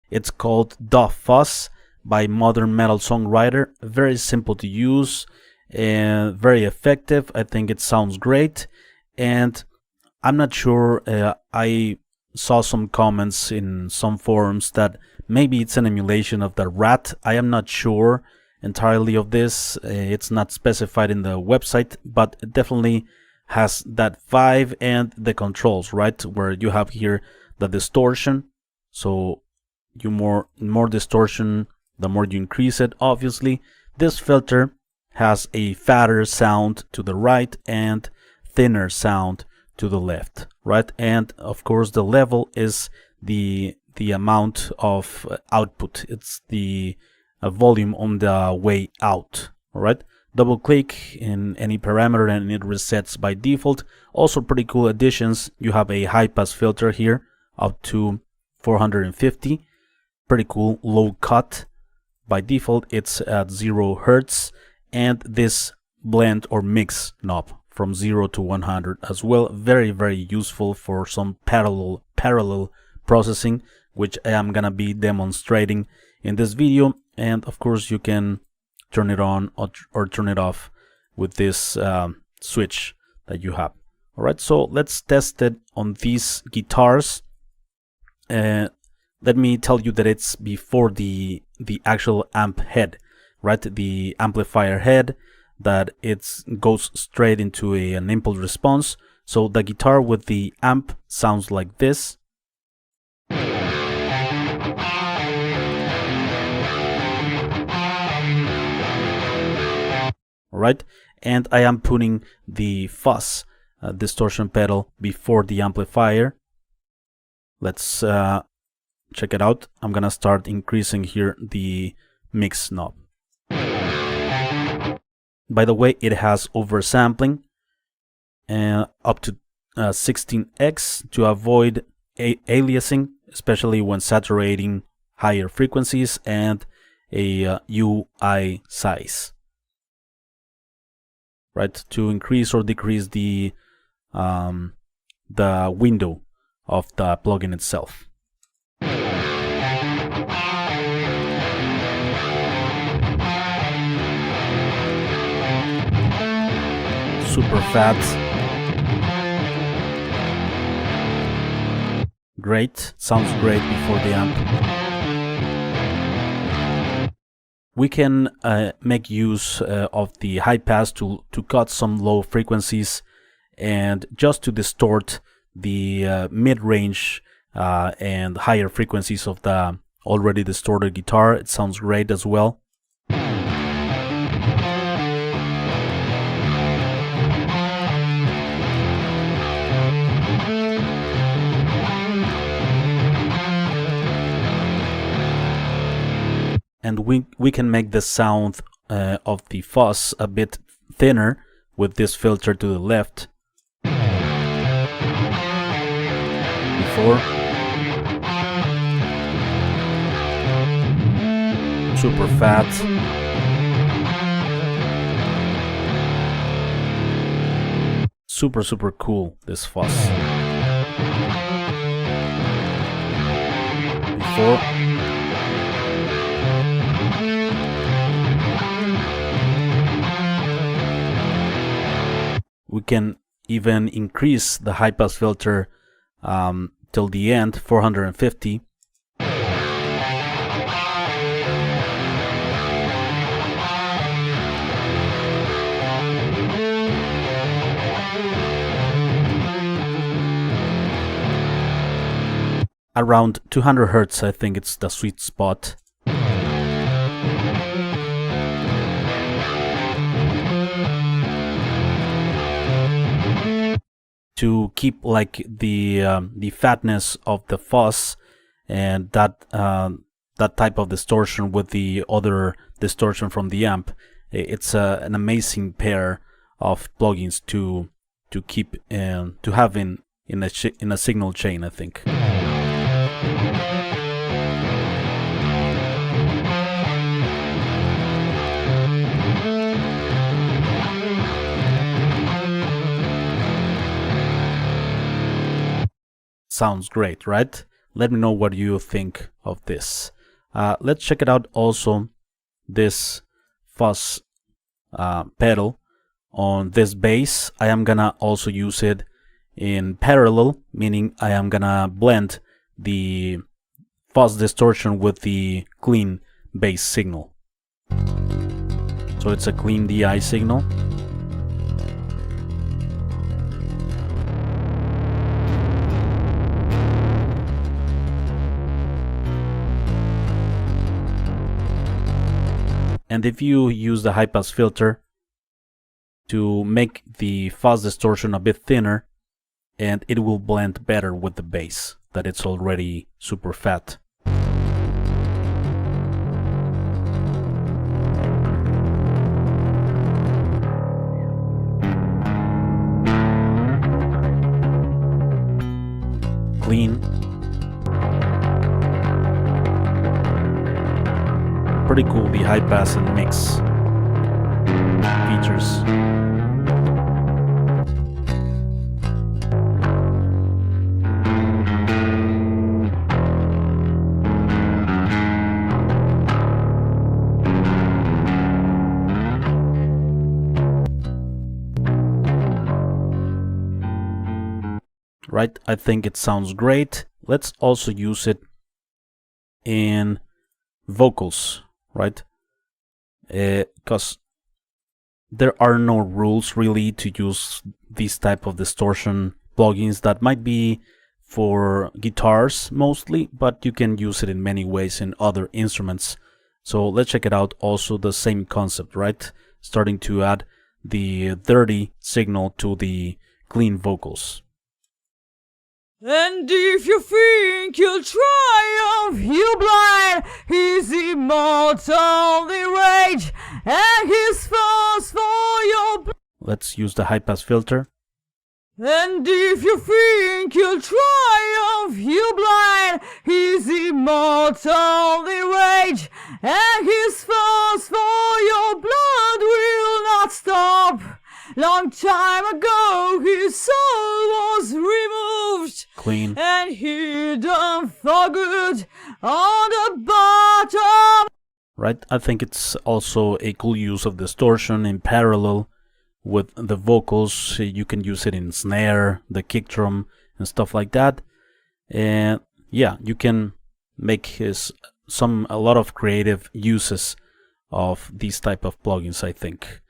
It's called Da Fuzz by Modern Metal Songwriter. Very simple to use and very effective. I think it sounds great, and I'm not sure. I saw some comments in some forums that maybe it's an emulation of the Rat. I am not sure entirely of this. It's not specified in the website, but it definitely has that vibe and the controls, right? Where you have here the distortion. So you more distortion, the more you increase it, obviously. This filter has a fatter sound to the right and thinner sound to the left, right? And of course the level is the amount of output. It's the volume on the way out. All right, double click in any parameter and it resets by default. Also pretty cool additions. You have a high pass filter here up to 450. Pretty cool. Low cut, by default it's at 0 hertz, and this blend or mix knob from 0 to 100 as well. Very useful for some parallel processing, which I am gonna be demonstrating in this video. And of course you can turn it on or turn it off with this switch that you have. All right, so let's test it on these guitars. Let me tell you that it's before the actual amp head, right? The amplifier head, that it goes straight into an impulse response. So the guitar with the amp sounds like this. Right, and I am putting the fuzz distortion pedal before the amplifier. Let's check it out. I'm gonna start increasing here the mix knob. By the way, it has oversampling up to 16x to avoid aliasing, especially when saturating higher frequencies, and a UI size, right, to increase or decrease the window of the plugin itself. Super fat. Great, sounds great before the amp. We can make use of the high pass to cut some low frequencies and just to distort the mid-range and higher frequencies of the already distorted guitar. It sounds great as well. And we can make the sound of the fuzz a bit thinner with this filter to the left. Before. Super fat. Super cool, this fuzz. Before. We can even increase the high pass filter till the end, 450. Around 200 hertz, I think it's the sweet spot. To keep like the fatness of the fuzz and that type of distortion with the other distortion from the amp. It's an amazing pair of plugins to keep to have in a signal chain, I think. Sounds great, right? let me know what you think of this. Let's check it out also, this fuzz pedal on this bass. I am gonna also use it in parallel, meaning I am gonna blend the fuzz distortion with the clean bass signal. So it's a clean DI signal. And if you use the high pass filter to make the fuzz distortion a bit thinner, and it will blend better with the bass, that it's already super fat. Clean. Pretty cool, the high pass and mix features. Right, I think it sounds great. Let's also use it in vocals, right? Because there are no rules really to use these type of distortion plugins. That might be for guitars mostly, but you can use it in many ways in other instruments. So let's check it out. Also the same concept, right? Starting to add the dirty signal to the clean vocals. And if you think you'll triumph, you blind, he's immortal, the rage, and his force for your blood. Let's use the high pass filter. And if you think you'll triumph, you blind, he's immortal, the rage, and his force for your blood will not stop. Long time ago his soul was removed, Clean. and hidden for good on the bottom. Right, I think it's also a cool use of distortion in parallel with the vocals. You can use it in snare, the kick drum, and stuff like that. And yeah, you can make a lot of creative uses of these type of plugins, I think.